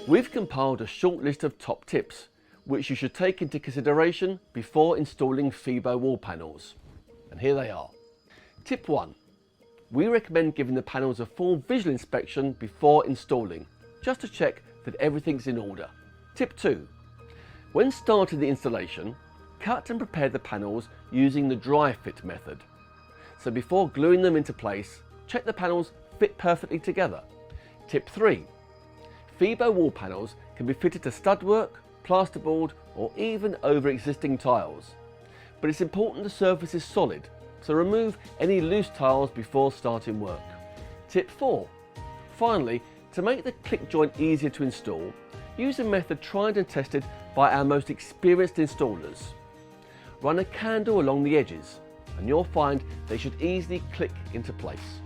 We've compiled a short list of top tips, which you should take into consideration before installing Fibo wall panels. And here they are. Tip 1. We recommend giving the panels a full visual inspection before installing, just to check that everything's in order. Tip 2. When starting the installation, cut and prepare the panels using the dry fit method. So before gluing them into place, check the panels fit perfectly together. Tip 3. Fibo wall panels can be fitted to stud-work, plasterboard or even over existing tiles. But it's important the surface is solid, so remove any loose tiles before starting work. Tip 4. Finally, to make the click joint easier to install, use a method tried and tested by our most experienced installers. Run a candle along the edges and you'll find they should easily click into place.